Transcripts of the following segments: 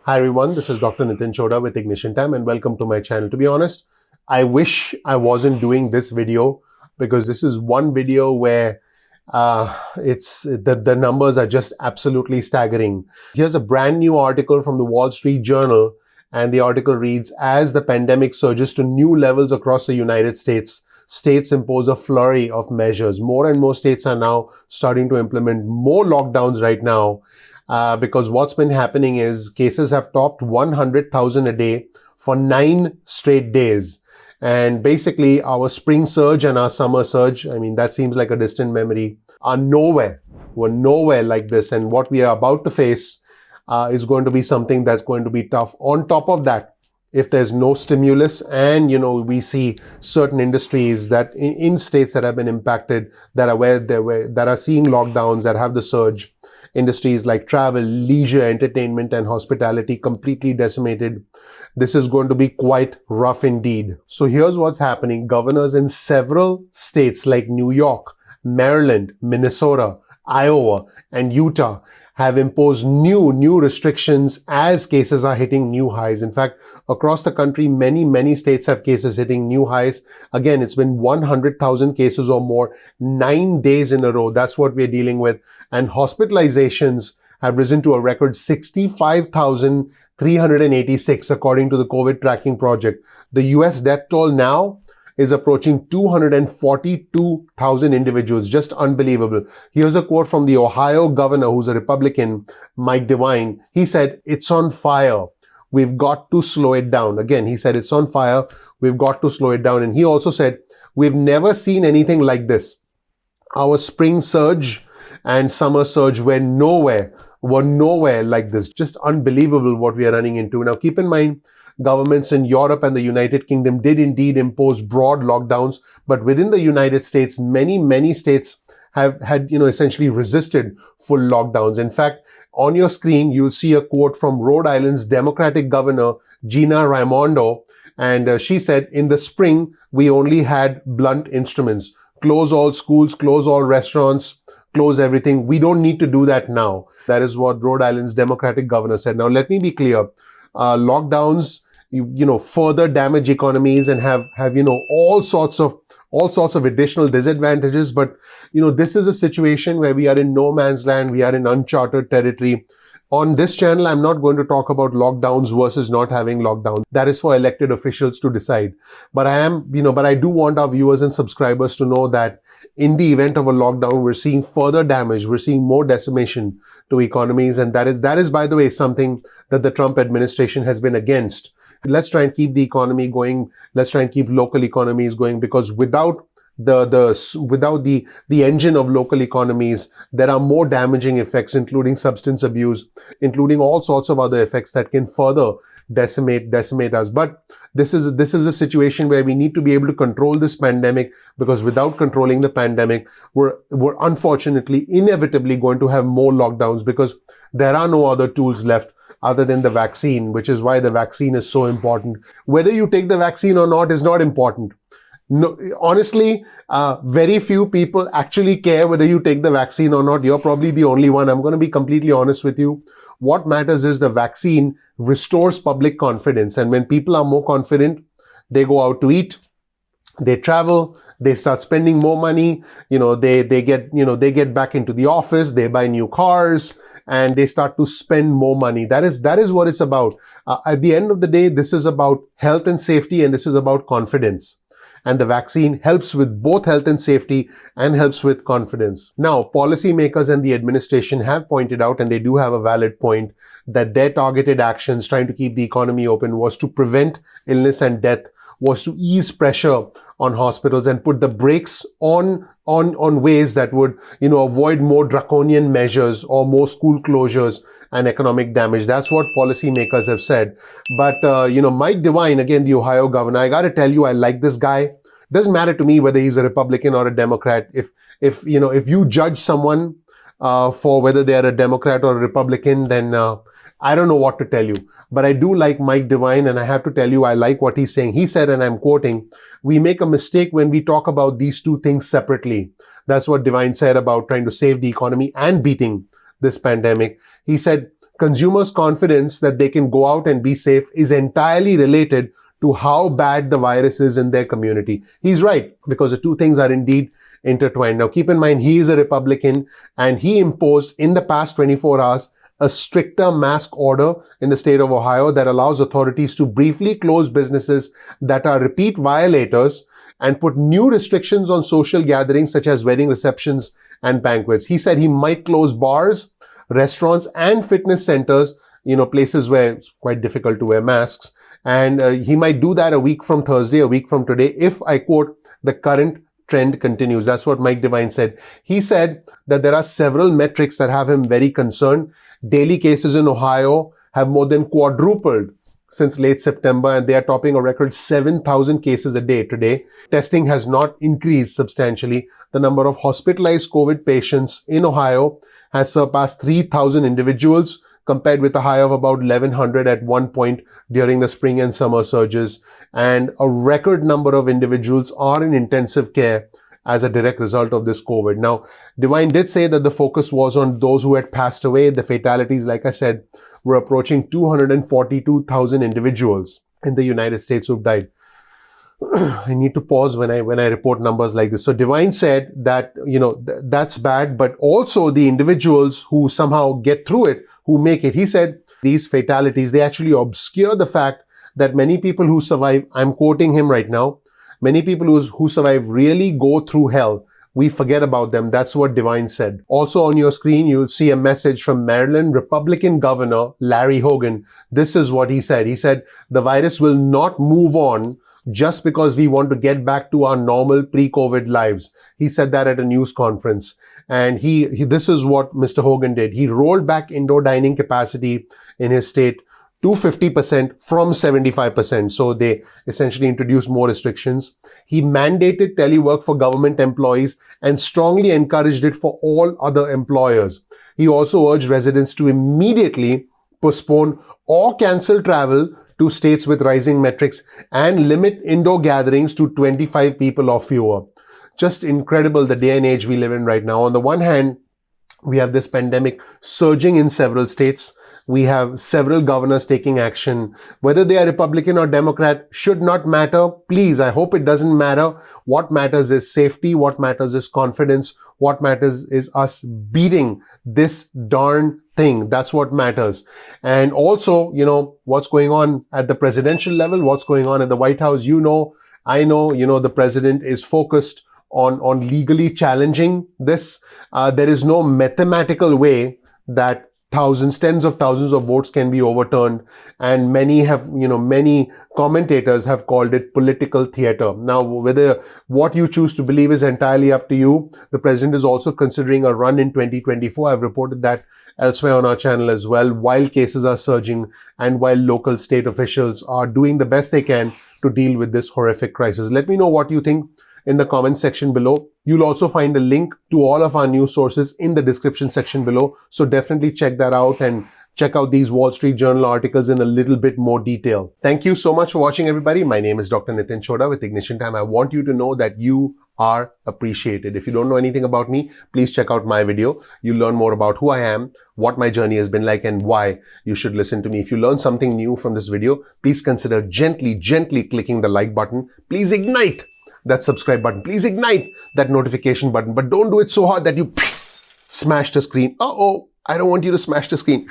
Hi everyone, this is Dr. Nitin Chhoda with Ignition Time and welcome to my channel. To be honest, I wish I wasn't doing this video because this is one video where the numbers are just absolutely staggering. Here's a brand new article from the Wall Street Journal, and the article reads, as the pandemic surges to new levels across the United States, states impose a flurry of measures. More and more states are now starting to implement more lockdowns right now. Because what's been happening is cases have topped 100,000 a day for 9 straight days. And basically, our spring surge and our summer surge, I mean, that seems like a distant memory, are nowhere. We're nowhere like this. And what we are about to face is going to be something that's going to be tough. On top of that, if there's no stimulus and, we see certain industries that in states that have been impacted, that are seeing lockdowns, that have the surge, industries like travel, leisure, entertainment, and hospitality completely decimated. This is going to be quite rough indeed. So here's what's happening. Governors in several states like New York, Maryland, Minnesota, Iowa, and Utah have imposed new restrictions as cases are hitting new highs. In fact, across the country, many states have cases hitting new highs. Again, it's been 100,000 cases or more, 9 days in a row. That's what we're dealing with. And hospitalizations have risen to a record 65,386, according to the COVID tracking project. The US death toll now is approaching 242,000 individuals. Just unbelievable. Here's a quote from the Ohio governor, who's a Republican, Mike DeWine. He said, "It's on fire. We've got to slow it down." Again, he said, it's on fire. We've got to slow it down. And he also said, we've never seen anything like this. Our spring surge and summer surge were nowhere like this. Just unbelievable what we are running into. Now, keep in mind, governments in Europe and the United Kingdom did indeed impose broad lockdowns, but within the United States, many states have had, essentially resisted full lockdowns. In fact, on your screen, you'll see a quote from Rhode Island's Democratic Governor, Gina Raimondo, and she said, "In the spring, we only had blunt instruments. Close all schools, close all restaurants, close everything. We don't need to do that now." That is what Rhode Island's Democratic Governor said. Now, let me be clear. Lockdowns, further damage economies and have all sorts of additional disadvantages. But this is a situation where we are in no man's land. We are in uncharted territory. On this channel, I'm not going to talk about lockdowns versus not having lockdowns. That is for elected officials to decide. But I do want our viewers and subscribers to know that in the event of a lockdown, we're seeing further damage. We're seeing more decimation to economies. And that is, by the way, something that the Trump administration has been against. Let's try and keep the economy going. Let's try and keep local economies going, because without the engine of local economies, there are more damaging effects, including substance abuse, including all sorts of other effects that can further decimate us. But this is a situation where we need to be able to control this pandemic, because without controlling the pandemic, we're unfortunately inevitably going to have more lockdowns, because there are no other tools left other than the vaccine, which is why the vaccine is so important. Whether you take the vaccine or not is not important. No, honestly, very few people actually care whether you take the vaccine or not. You're probably the only one. I'm going to be completely honest with you. What matters is the vaccine restores public confidence. And when people are more confident, they go out to eat, they travel, they start spending more money, they get back into the office, they buy new cars, and they start to spend more money. That is what it's about. At the end of the day, this is about health and safety, and this is about confidence. And the vaccine helps with both health and safety and helps with confidence. Now, policymakers and the administration have pointed out, and they do have a valid point, that their targeted actions trying to keep the economy open was to prevent illness and death, was to ease pressure on hospitals and put the brakes on ways that would, avoid more draconian measures or more school closures and economic damage. That's what policymakers have said. But, Mike DeWine, again, the Ohio governor, I got to tell you, I like this guy. Doesn't matter to me whether he's a Republican or a Democrat. If you judge someone for whether they are a Democrat or a Republican, then I don't know what to tell you. But I do like Mike DeWine, and I have to tell you, I like what he's saying. He said, and I'm quoting, "We make a mistake when we talk about these two things separately." That's what DeWine said about trying to save the economy and beating this pandemic. He said, consumers' confidence that they can go out and be safe is entirely related to how bad the virus is in their community. He's right, because the two things are indeed intertwined. Now, keep in mind, he is a Republican, and he imposed in the past 24 hours a stricter mask order in the state of Ohio that allows authorities to briefly close businesses that are repeat violators and put new restrictions on social gatherings such as wedding receptions and banquets. He said he might close bars, restaurants, and fitness centers, places where it's quite difficult to wear masks. And he might do that a week from Thursday, a week from today, if, I quote, the current trend continues. That's what Mike Devine said. He said that there are several metrics that have him very concerned. Daily cases in Ohio have more than quadrupled since late September, and they are topping a record 7,000 cases a day today. Testing has not increased substantially. The number of hospitalized COVID patients in Ohio has surpassed 3,000 individuals, compared with a high of about 1,100 at one point during the spring and summer surges. And a record number of individuals are in intensive care as a direct result of this COVID. Now, Devine did say that the focus was on those who had passed away. The fatalities, like I said, were approaching 242,000 individuals in the United States who've died. I need to pause when I report numbers like this. So Devine said that, that's bad, but also the individuals who somehow get through it, who make it. He said these fatalities, they actually obscure the fact that many people who survive, I'm quoting him right now, many people who survive really go through hell. We forget about them. That's what Devine said. Also on your screen, you'll see a message from Maryland Republican Governor Larry Hogan. This is what he said. He said, the virus will not move on just because we want to get back to our normal pre-COVID lives. He said that at a news conference. And this is what Mr. Hogan did. He rolled back indoor dining capacity in his state to 50% from 75%. So they essentially introduced more restrictions. He mandated telework for government employees and strongly encouraged it for all other employers. He also urged residents to immediately postpone or cancel travel to states with rising metrics and limit indoor gatherings to 25 people or fewer. Just incredible, the day and age we live in right now. On the one hand, we have this pandemic surging in several states. We have several governors taking action. Whether they are Republican or Democrat should not matter. Please, I hope it doesn't matter. What matters is safety. What matters is confidence. What matters is us beating this darn thing. That's what matters. And also, what's going on at the presidential level, what's going on at the White House, I know, the president is focused on legally challenging this. There is no mathematical way that tens of thousands of votes can be overturned. And many commentators have called it political theater. Now, whether what you choose to believe is entirely up to you. The president is also considering a run in 2024. I've reported that elsewhere on our channel as well, while cases are surging and while local state officials are doing the best they can to deal with this horrific crisis. Let me know what you think in the comment section below. You'll also find a link to all of our news sources in the description section below. So definitely check that out and check out these Wall Street Journal articles in a little bit more detail. Thank you so much for watching, everybody. My name is Dr. Nitin Chhoda with Ignition Time. I want you to know that you are appreciated. If you don't know anything about me, please check out my video. You'll learn more about who I am, what my journey has been like, and why you should listen to me. If you learn something new from this video, please consider gently clicking the like button. Please ignite that subscribe button. Please ignite that notification button, but don't do it so hard that you smash the screen. I don't want you to smash the screen.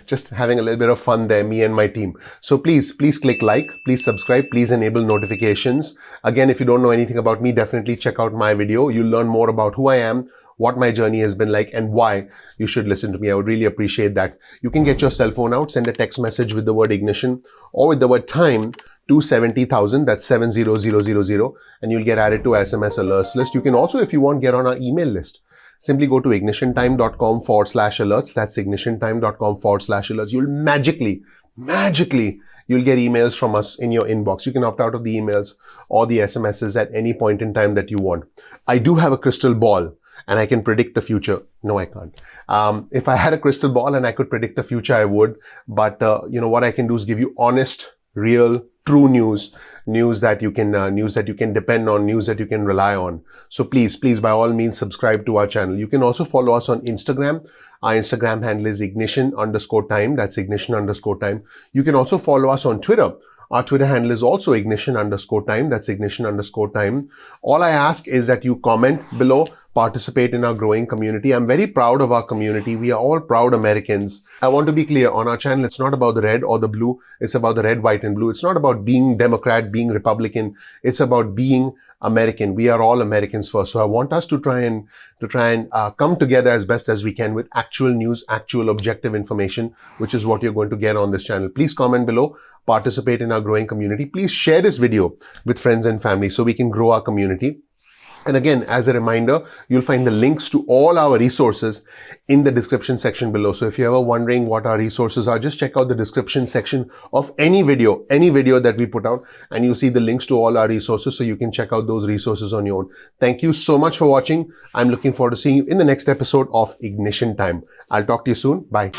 Just having a little bit of fun there, me and my team. So please click like, please subscribe, please enable notifications. Again, if you don't know anything about me, definitely check out my video. You'll learn more about who I am, what my journey has been like, and why you should listen to me. I would really appreciate that. You can get your cell phone out, send a text message with the word ignition or with the word time to 70,000, that's 70000, and you'll get added to SMS alerts list. You can also, if you want, get on our email list. Simply go to ignitiontime.com/alerts. That's ignitiontime.com/alerts. You'll magically, you'll get emails from us in your inbox. You can opt out of the emails or the SMSs at any point in time that you want. I do have a crystal ball and I can predict the future. No, I can't. If I had a crystal ball and I could predict the future, I would. But, what I can do is give you honest, real, true news. news that you can depend on, news that you can rely on. So please by all means subscribe to our channel. You can also follow us on Instagram. Our Instagram handle is ignition_time. That's ignition_time. You can also follow us on Twitter. Our Twitter handle is also ignition_time. That's ignition_time. All I ask is that you comment below, participate in our growing community. I'm very proud of our community. We are all proud Americans. I want to be clear, on our channel, it's not about the red or the blue. It's about the red, white, and blue. It's not about being Democrat, being Republican. It's about being American. We are all Americans first. So I want us to try and come together as best as we can with actual news, actual objective information, which is what you're going to get on this channel. Please comment below, participate in our growing community. Please share this video with friends and family so we can grow our community. And again, as a reminder, you'll find the links to all our resources in the description section below. So if you're ever wondering what our resources are, just check out the description section of any video that we put out, and you'll see the links to all our resources so you can check out those resources on your own. Thank you so much for watching. I'm looking forward to seeing you in the next episode of Ignition Time. I'll talk to you soon. Bye.